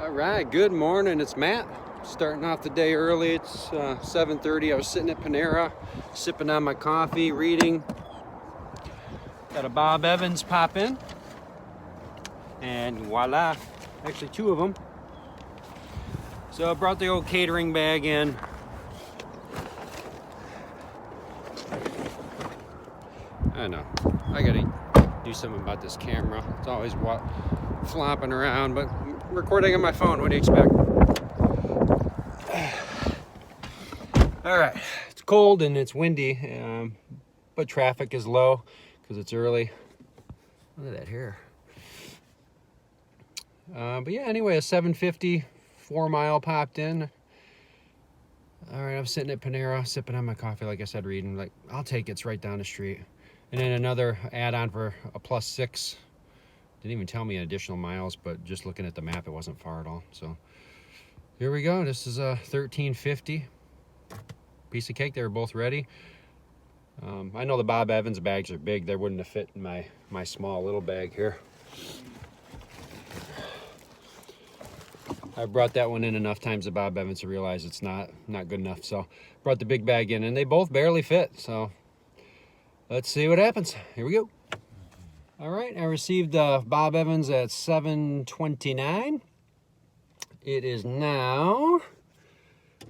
All right, good morning. It's Matt. Starting off the day early. It's 7:30. I was sitting at Panera, sipping on my coffee, reading. Got a Bob Evans pop in, and voila, actually two of them. So I brought the old catering bag in. I know, I gotta do something about this camera. It's always flopping around, but I'm recording on my phone. What do you expect? All right, it's cold and it's windy, but traffic is low because it's early. Look at that hair. But yeah, anyway, a 750 4-mile popped in. All right, I'm sitting at Panera, sipping on my coffee, like I said, reading. Like, I'll take it. It's right down the street. And then another add-on for a +6. Didn't even tell me additional miles, but just looking at the map, it wasn't far at all. So here we go. This is a 1350. Piece of cake. They were both ready. I know the Bob Evans bags are big. They wouldn't have fit in my small little bag here. I brought that one in enough times to Bob Evans to realize it's not good enough. So brought the big bag in, and they both barely fit. So let's see what happens. Here we go. All right, I received Bob Evans at 7:29. It is now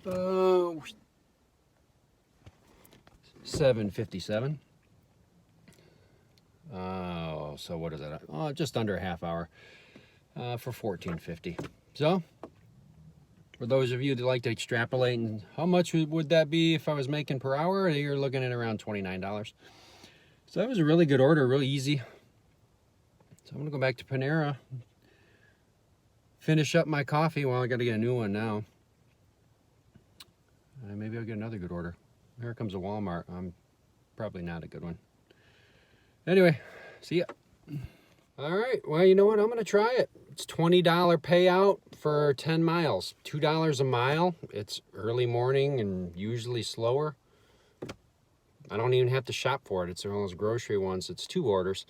7:57. Oh, so what is that? Oh, just under a half hour for 14.50. So, for those of you that like to extrapolate, and how much would that be if I was making per hour? You're looking at around $29. So that was a really good order, really easy. So I'm gonna go back to Panera, finish up my coffee. Well, I gotta get a new one now. Maybe I'll get another good order. Here comes a Walmart. Probably not a good one. Anyway, see ya. All right, well, you know what? I'm gonna try it. It's $20 payout for 10 miles, $2 a mile. It's early morning and usually slower. I don't even have to shop for it. It's one of those grocery ones. It's 2 orders,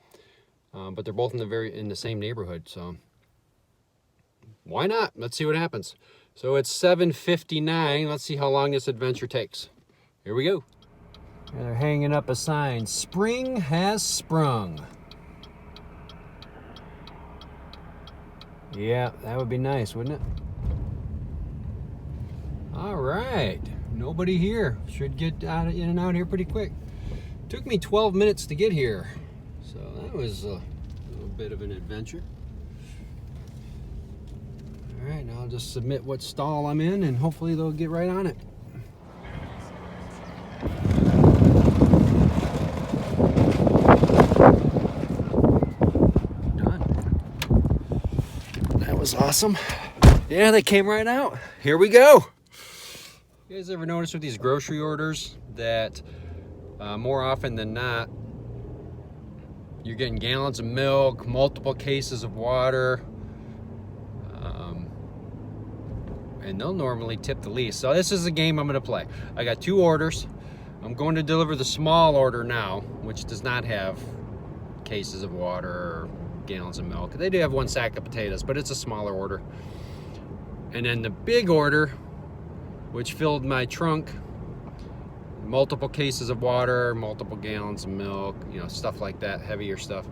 but they're both in the same neighborhood. So why not? Let's see what happens. So it's 7:59. Let's see how long this adventure takes. Here we go. And they're hanging up a sign. Spring has sprung. Yeah, that would be nice, wouldn't it? All right, nobody here. Should get in and out here pretty quick. Took me 12 minutes to get here, so that was a little bit of an adventure. All right, now I'll just submit what stall I'm in, and hopefully they'll get right on it. Was awesome. Yeah, they came right out. Here we go. You guys ever notice with these grocery orders that more often than not you're getting gallons of milk, multiple cases of water, and they'll normally tip the least. So this is a game I'm going to play. I got 2 orders. I'm going to deliver the small order now, which does not have cases of water or gallons of milk. They do have 1 sack of potatoes, but it's a smaller order. And then the big order, which filled my trunk, multiple cases of water, multiple gallons of milk, you know, stuff like that, heavier stuff.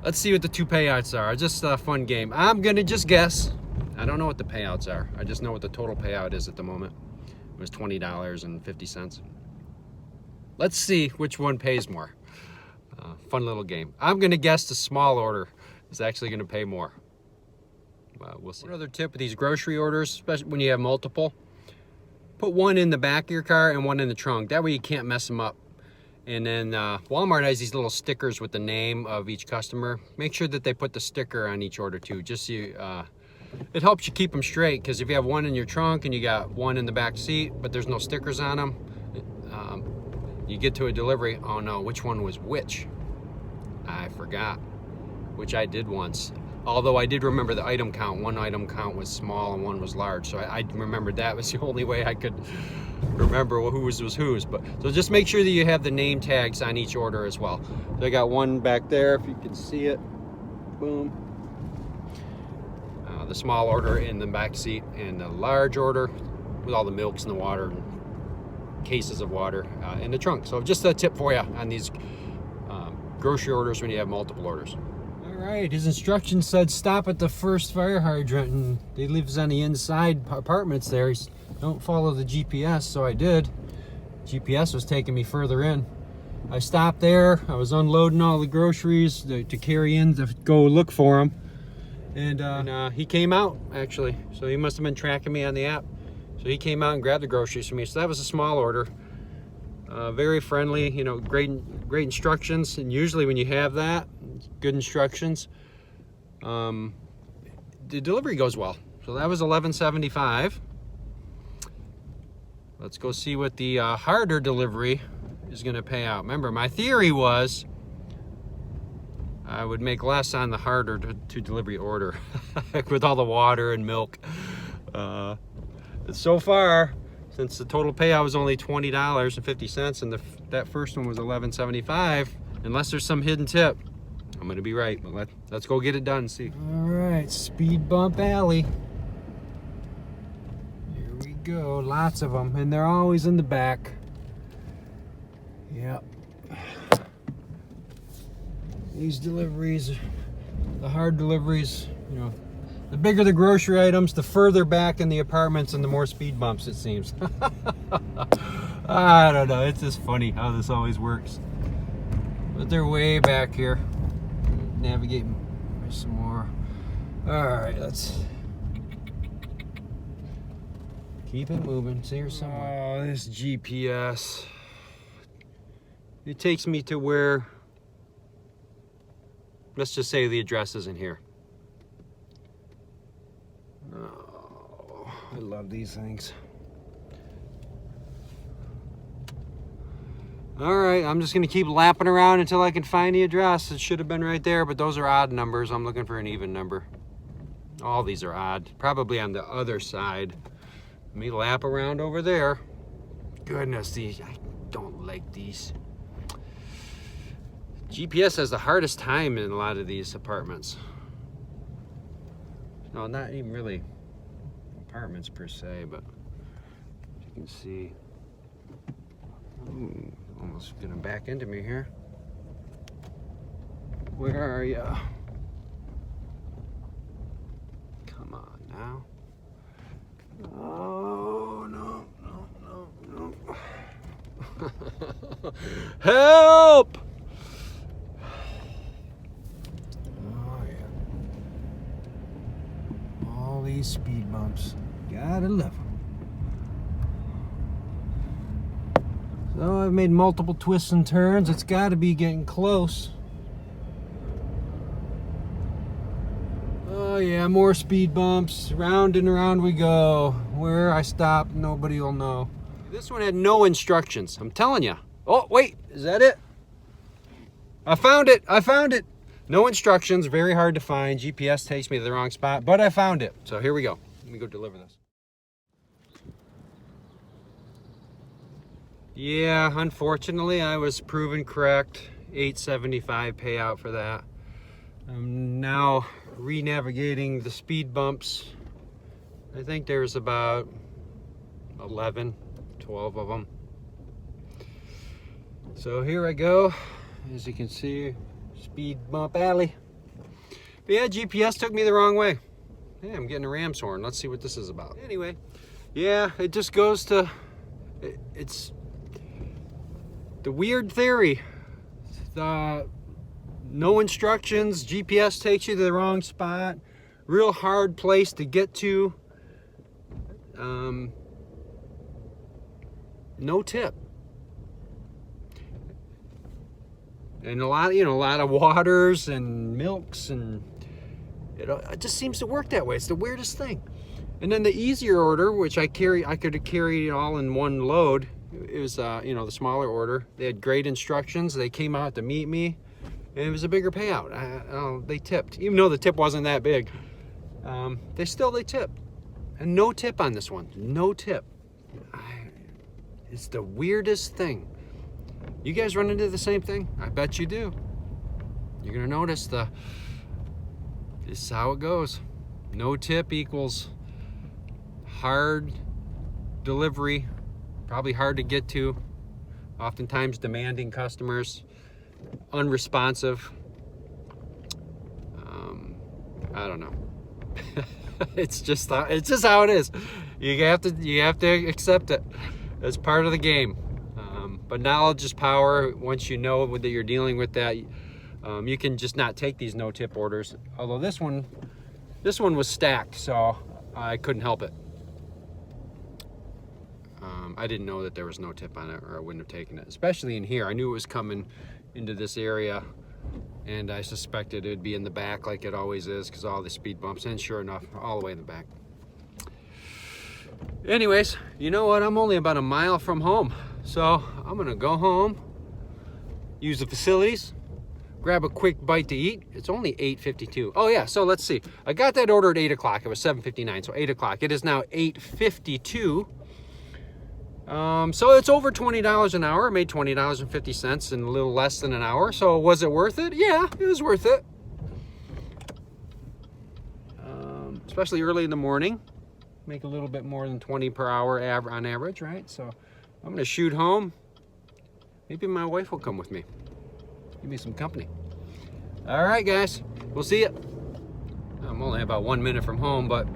Let's see what the 2 payouts are. Just a fun game. I'm gonna just guess. I don't know what the payouts are. I just know what the total payout is at the moment. It was $20.50. Let's see which one pays more. Fun little game. I'm going to guess the small order is actually going to pay more. We'll see. Another tip with these grocery orders, especially when you have multiple, put one in the back of your car and one in the trunk. That way you can't mess them up. And then Walmart has these little stickers with the name of each customer. Make sure that they put the sticker on each order too. Just so you, it helps you keep them straight, because if you have one in your trunk and you got one in the back seat, but there's no stickers on them, you get to a delivery, oh no, which one was which? I forgot, which I did once. Although I did remember the item count. One item count was small and one was large. So I remembered that was the only way I could remember whose was whose. But so just make sure that you have the name tags on each order as well. So I got one back there, if you can see it. Boom. the small order in the back seat, and the large order with all the milks and the water and cases of water in the trunk. So just a tip for you on these grocery orders when you have multiple orders. All right, his instructions said stop at the first fire hydrant, and he lives on the inside apartments there. He's, don't follow the GPS, so I did. GPS was taking me further in. I stopped there. I was unloading all the groceries to carry in to go look for him, and he came out actually. So he must have been tracking me on the app. So he came out and grabbed the groceries for me. So that was a small order. Very friendly, you know, great instructions. And usually when you have that, good instructions, the delivery goes well. So that was $11.75. Let's go see what the harder delivery is going to pay out. Remember, my theory was I would make less on the harder to delivery order with all the water and milk. So far, since the total payout was only $20.50 and that first one was $11.75, unless there's some hidden tip, I'm going to be right. But let's go get it done and see. All right, speed bump alley. Here we go. Lots of them, and they're always in the back. Yep. These deliveries, the hard deliveries, you know, the bigger the grocery items, the further back in the apartments and the more speed bumps it seems. I don't know, it's just funny how this always works. But they're way back here. Navigate some more. All right, let's keep it moving. See here somewhere. Oh, this GPS. It takes me to where, let's just say the address isn't here. Oh, I love these things. All right, I'm just gonna keep lapping around until I can find the address. It should have been right there, but those are odd numbers. I'm looking for an even number. All these are odd, probably on the other side. Let me lap around over there. Goodness, I don't like these. GPS has the hardest time in a lot of these apartments. No, not even really apartments per se, but you can see. Ooh, almost gonna back into me here. Where are you? Come on now. Oh, no, no, no, no. Help! These speed bumps, gotta love them. So I've made multiple twists and turns. It's got to be getting close. Oh yeah, more speed bumps. Round and around we go. Where I stop, nobody will know. This one had no instructions. I'm telling you. Oh wait, is that it? I found it. I found it. No instructions, very hard to find. GPS takes me to the wrong spot, but I found it. So here we go. Let me go deliver this. Yeah, unfortunately, I was proven correct. $8.75 payout for that. I'm now re-navigating the speed bumps. I think there's about 11, 12 of them. So here I go. As you can see, speed bump alley. But yeah, GPS took me the wrong way. Yeah, I'm getting a ram's horn. Let's see what this is about. Anyway, yeah, it just goes to, it's the weird theory. No instructions, GPS takes you to the wrong spot, real hard place to get to, no tip. And a lot of waters and milks, and it just seems to work that way. It's the weirdest thing. And then the easier order, which I could have carried it all in one load. It was, the smaller order. They had great instructions. They came out to meet me, and it was a bigger payout. They tipped, even though the tip wasn't that big. They tipped, and no tip on this one. No tip. It's the weirdest thing. You guys run into the same thing? I bet you do. You're gonna notice this is how it goes. No tip equals hard delivery, probably hard to get to, oftentimes demanding customers, unresponsive. I don't know. It's just how it is. You have to accept it. It's part of the game. But knowledge is power. Once you know that you're dealing with that, you can just not take these no tip orders. Although this one was stacked, so I couldn't help it. I didn't know that there was no tip on it, or I wouldn't have taken it. Especially in here, I knew it was coming into this area, and I suspected it'd be in the back like it always is, because all the speed bumps. And sure enough, all the way in the back. Anyways, you know what? I'm only about a mile from home, so I'm gonna go home, use the facilities, grab a quick bite to eat. It's only 8:52. Oh yeah, so let's see. I got that order at 8 o'clock. It was 7:59, so 8 o'clock. It is now 8:52. So it's over $20 an hour. I made $20.50 in a little less than an hour. So was it worth it? Yeah, it was worth it. Especially early in the morning. Make a little bit more than 20 per hour on average, right? So I'm gonna shoot home. Maybe my wife will come with me. Give me some company. All right, guys, we'll see you. I'm only about 1 minute from home, but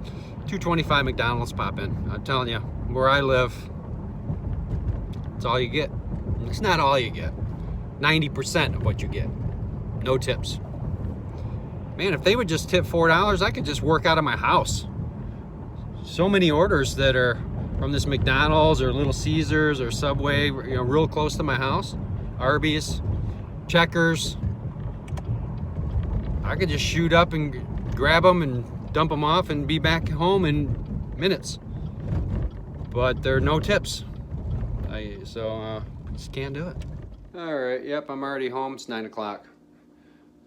225 McDonald's pop in. I'm telling you, where I live, it's all you get. It's not all you get. 90% of what you get. No tips. Man, if they would just tip $4, I could just work out of my house. So many orders that are from this McDonald's or Little Caesars or Subway, you know, real close to my house. Arby's, Checkers. I could just shoot up and grab them and dump them off and be back home in minutes. But there are no tips. Just can't do it. All right, yep, I'm already home. It's 9 o'clock.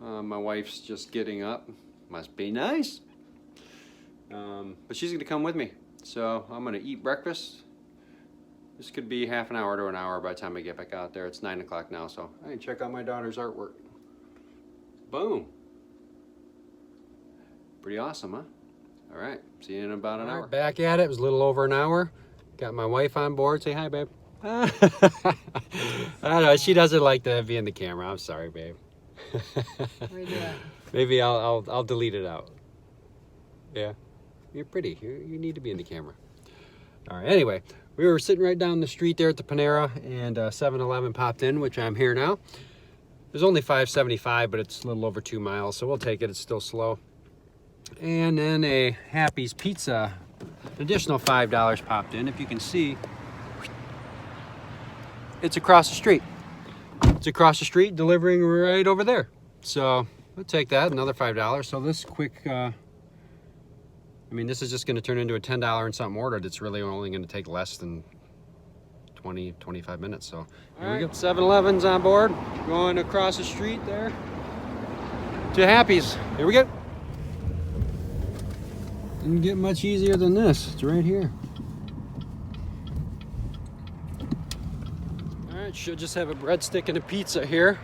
My wife's just getting up. Must be nice. But she's gonna come with me. So I'm gonna eat breakfast. This could be half an hour to an hour by the time I get back out there. It's 9 o'clock now, so I can check out my daughter's artwork. Boom. Pretty awesome, huh? All right, see you in about an hour. Back at it. It was a little over an hour. Got my wife on board. Say hi, babe. I don't know. She doesn't like to be in the camera. I'm sorry, babe. Maybe I'll delete it out. Yeah, you're pretty. You need to be in the camera. All right. Anyway, we were sitting right down the street there at the Panera, and 7-Eleven popped in, which I'm here now. There's only 575, but it's a little over 2 miles, so we'll take it. It's still slow. And then a Happy's Pizza, an additional $5 popped in. If you can see, it's across the street. It's across the street, delivering right over there. So we'll take that, another $5. So this quick, this is just going to turn into a $10 and something order that's really only going to take less than 20, 25 minutes. So here we go. 7-Eleven's on board, going across the street there to Happy's. Here we go. Didn't get much easier than this. It's right here. All right, should just have a breadstick and a pizza here.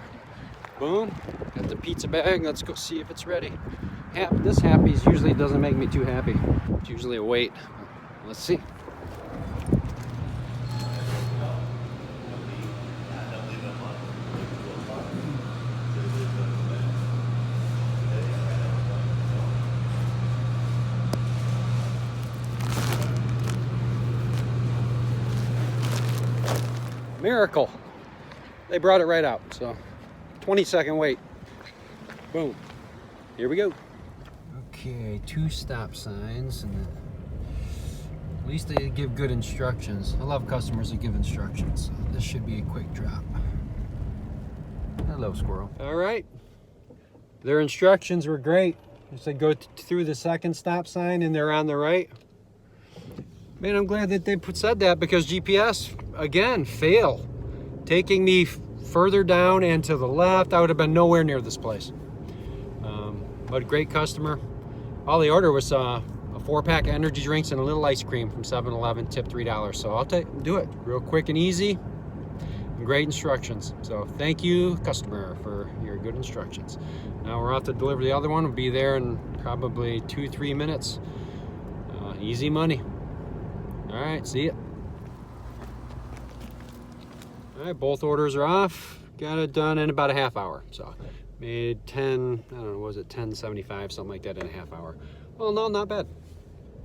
Boom, got the pizza bag. Let's go see if it's ready. This Happy's usually doesn't make me too happy. It's usually a wait. Let's see. Miracle. They brought it right out. So 20-second wait. Boom. Here we go. Okay, 2 stop signs, and at least they give good instructions. I love customers that give instructions. So this should be a quick drop. Hello, squirrel. All right. Their instructions were great. They said go through the second stop sign and they're on the right. Man, I'm glad that they said that, because GPS, again, fail. Taking me further down and to the left, I would have been nowhere near this place. But great customer. All the order was a 4-pack of energy drinks and a little ice cream from 7-Eleven, tip $3. So I'll do it real quick and easy. great instructions. So thank you, customer, for your good instructions. Now we're off to deliver the other one. We'll be there in probably 2-3 minutes. Easy money. All right, see ya. All right, both orders are off. Got it done in about a half hour. So made 10, I don't know, was it 10.75, something like that in a half hour. Well, no, not bad.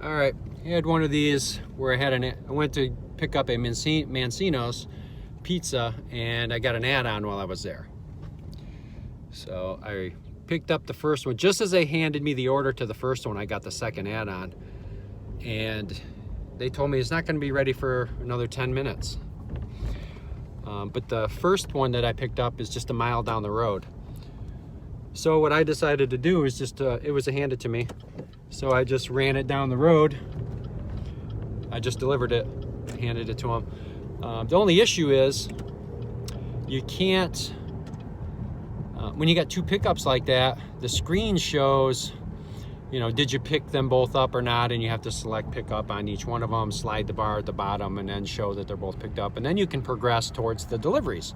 All right, I had one of these where I went to pick up a Mancino's pizza, and I got an add-on while I was there. So I picked up the first one. Just as they handed me the order to the first one, I got the second add-on, and they told me it's not going to be ready for another 10 minutes. But the first one that I picked up is just a mile down the road. So what I decided to do is it was handed to me. So I just ran it down the road. I just delivered it, handed it to him. The only issue is you can't, when you got two pickups like that, the screen shows, you know, did you pick them both up or not, and you have to select pick up on each one of them, slide the bar at the bottom, and then show that they're both picked up, and then you can progress towards the deliveries.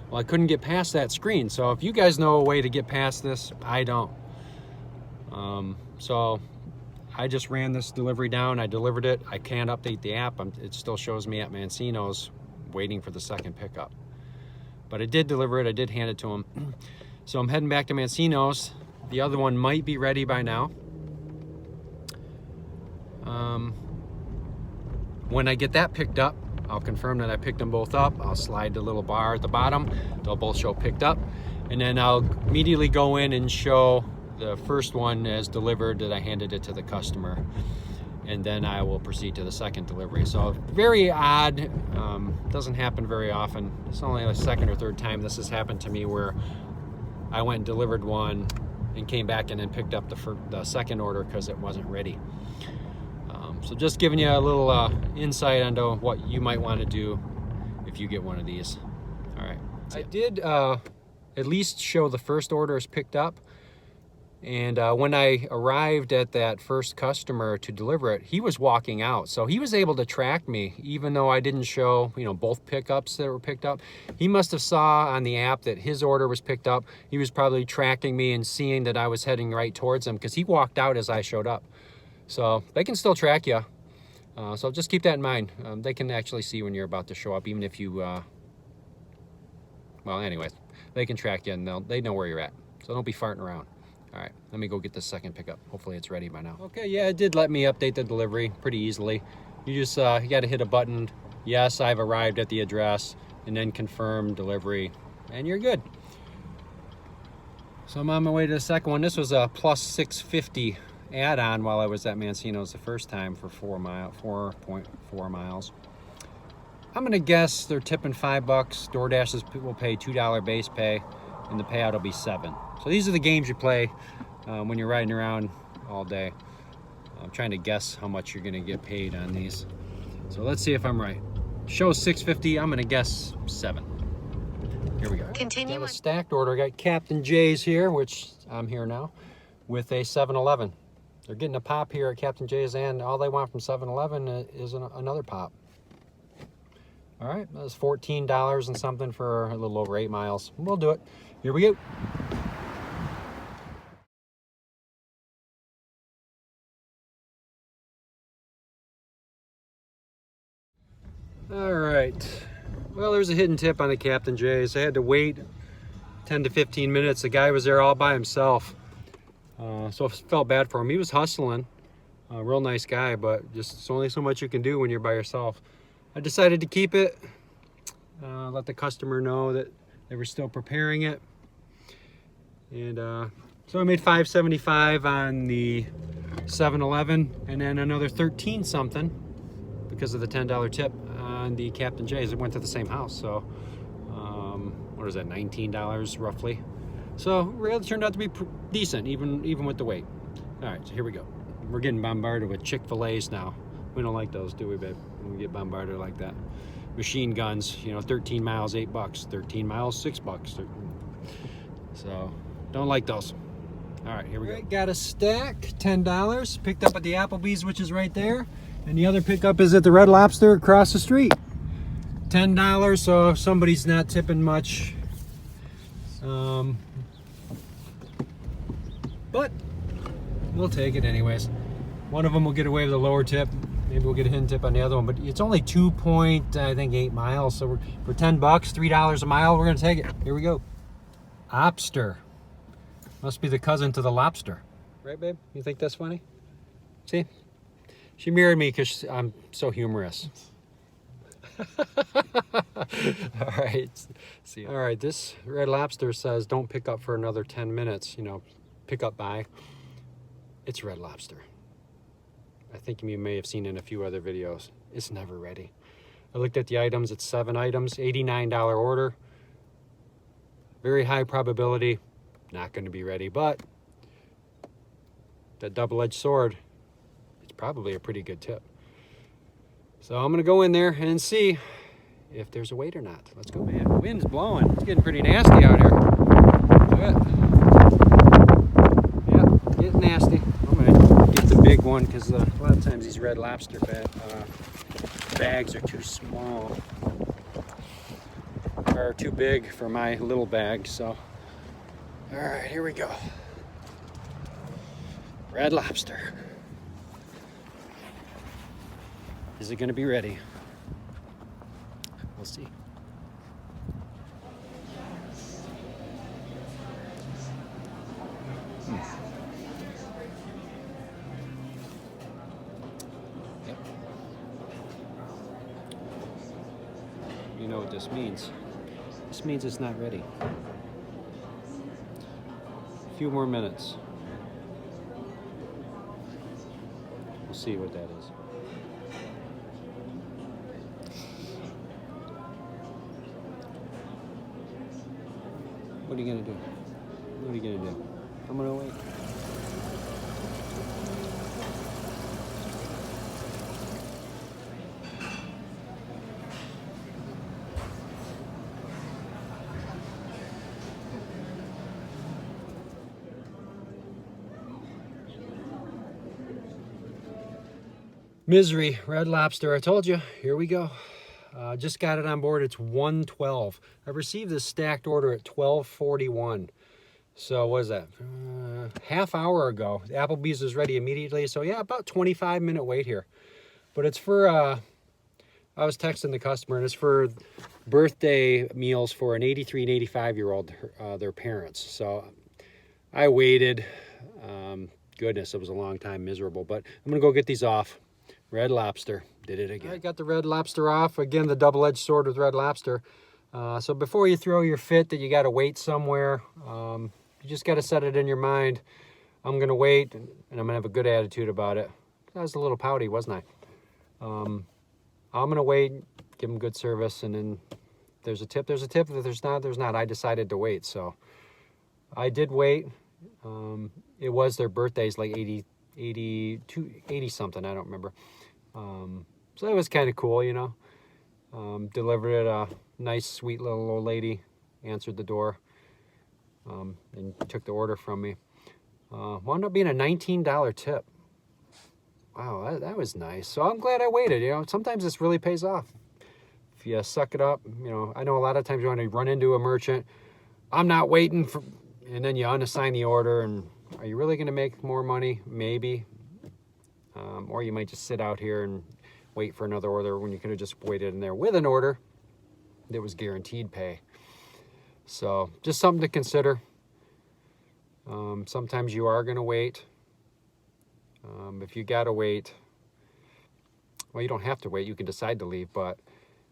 Well, I couldn't get past that screen, so if you guys know a way to get past this, I don't. So I just ran this delivery down, I delivered it. I can't update the app. It still shows me at Mancino's waiting for the second pickup. But I did deliver it, I did hand it to him. So I'm heading back to Mancino's. The other one might be ready by now. When I get that picked up, I'll confirm that I picked them both up. I'll slide the little bar at the bottom. They'll both show picked up. And then I'll immediately go in and show the first one as delivered, that I handed it to the customer. And then I will proceed to the second delivery. So very odd, doesn't happen very often. It's only the second or third time this has happened to me where I went and delivered one and came back and then picked up the second order because it wasn't ready. So just giving you a little insight into what you might want to do if you get one of these. All right. I did at least show the first order is picked up. And when I arrived at that first customer to deliver it, he was walking out. So he was able to track me, even though I didn't show, you know, both pickups that were picked up. He must have saw on the app that his order was picked up. He was probably tracking me and seeing that I was heading right towards him because he walked out as I showed up. So they can still track you. So just keep that in mind. They can actually see when you're about to show up, even if you, well, anyways, they can track you and they know where you're at. So don't be farting around. All right, let me go get the second pickup. Hopefully it's ready by now. Okay, yeah, it did let me update the delivery pretty easily. You just you got to hit a button. Yes, I've arrived at the address, and then confirm delivery, and you're good. So I'm on my way to the second one. This was a plus 650 add-on while I was at Mancino's the first time for 4.4 miles. I'm gonna guess they're tipping $5. Doordash will pay $2 base pay, and the payout will be $7. So these are the games you play when you're riding around all day. I'm trying to guess how much you're gonna get paid on these. So let's see if I'm right. Shows $6.50, I'm gonna guess $7. Here we go. Continue. Got a stacked order. I got Captain J's here, which I'm here now, with a 7-Eleven. They're getting a pop here at Captain J's, and all they want from 7-Eleven is another pop. All right, that's $14 and something for a little over 8 miles. We'll do it. Here we go. All right. Well, there's a hidden tip on the Captain J's. I had to wait 10 to 15 minutes. The guy was there all by himself. So I felt bad for him. He was hustling. A real nice guy, but just it's only so much you can do when you're by yourself. I decided to keep it. Let the customer know that they were still preparing it. And so I made $5.75 on the 7-Eleven, and then another 13 something because of the $10 tip on the Captain J's. It went to the same house, so what is that, $19 roughly. So it turned out to be decent, even with the wait. All right, so here we go. We're getting bombarded with Chick-fil-A's now. We don't like those, do we, babe? When we get bombarded like that. Machine guns, you know, 13 miles, $8. 13 miles, $6. So, don't like those. All right, here we go. Got a stack, $10. Picked up at the Applebee's, which is right there. And the other pickup is at the Red Lobster across the street. $10, so if somebody's not tipping much. But we'll take it anyways. One of them will get away with a lower tip. Maybe we'll get a hidden tip on the other one, but it's only 2.8 miles. So we're for $10, $3 a mile, we're gonna take it. Here we go. Lobster. Must be the cousin to the lobster. Right, babe? You think that's funny? See? She married me because I'm so humorous. All right. See. All right, this Red Lobster says don't pick up for another 10 minutes, you know, pick up by. It's Red Lobster. I think you may have seen in a few other videos. It's never ready. I looked at the items, it's 7 items, $89 order. Very high probability, not gonna be ready, but that double-edged sword, it's probably a pretty good tip. So I'm gonna go in there and see if there's a wait or not. Let's go, man. Wind's blowing. It's getting pretty nasty out here. Look at it. Yeah, getting nasty. I'm gonna get the big one because a lot of times these Red Lobster bags are too small or too big for my little bag. So, all right, here we go. Red Lobster. Is it going to be ready? We'll see. Yep. You know what this means. This means it's not ready. A few more minutes. We'll see what that is. What are you gonna do? What are you gonna do? I'm gonna wait. Misery, Red Lobster, I told you, here we go. Just got it on board, it's 1:12. I received this stacked order at 12:41. So what is that? Half hour ago. The Applebee's is ready immediately. So yeah, about 25-minute wait here. But it's for, I was texting the customer, and it's for birthday meals for an 83 and 85-year-old, their parents. So I waited. Goodness, it was a long time, miserable. But I'm gonna go get these off. Red Lobster, did it again. I got the Red Lobster off. Again, the double-edged sword with Red Lobster. So before you throw your fit that you got to wait somewhere, you just got to set it in your mind. I'm going to wait, and I'm going to have a good attitude about it. I was a little pouty, wasn't I? I'm going to wait, give them good service, and then there's a tip. There's a tip. If there's not, there's not. I decided to wait, so I did wait. It was their birthdays, like 80 something, I don't remember. So that was kind of cool, you know. Delivered it, a nice, sweet little old lady answered the door, and took the order from me. Wound up being a $19 tip. Wow, that was nice. So I'm glad I waited, you know. Sometimes this really pays off. If you suck it up, you know, I know a lot of times you want to run into a merchant, I'm not waiting for, and then you unassign the order, and are you really going to make more money? Maybe. Or you might just sit out here and wait for another order when you could have just waited in there with an order that was guaranteed pay. So just something to consider. Sometimes you are going to wait. If you got to wait, well, you don't have to wait. You can decide to leave. But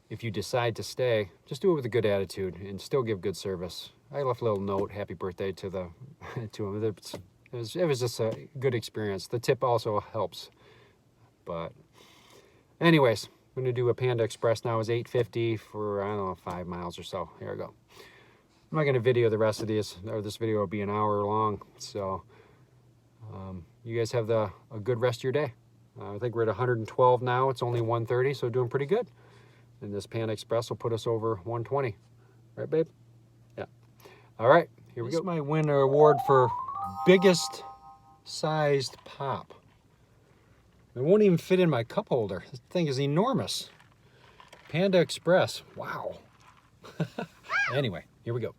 if you decide to stay, just do it with a good attitude and still give good service. I left a little note, happy birthday to the to him. It was just a good experience. The tip also helps. But anyways, I'm going to do a Panda Express now. It's $8.50 for, I don't know, 5 miles or so. Here we go. I'm not going to video the rest of these, or this video will be an hour long. So you guys have a good rest of your day. I think we're at 112 now. It's only 1:30, so doing pretty good. And this Panda Express will put us over 120. Right, babe? Yeah. All right, here we go. This might win an award for biggest sized pop. It won't even fit in my cup holder. This thing is enormous. Panda Express. Wow. Anyway, here we go.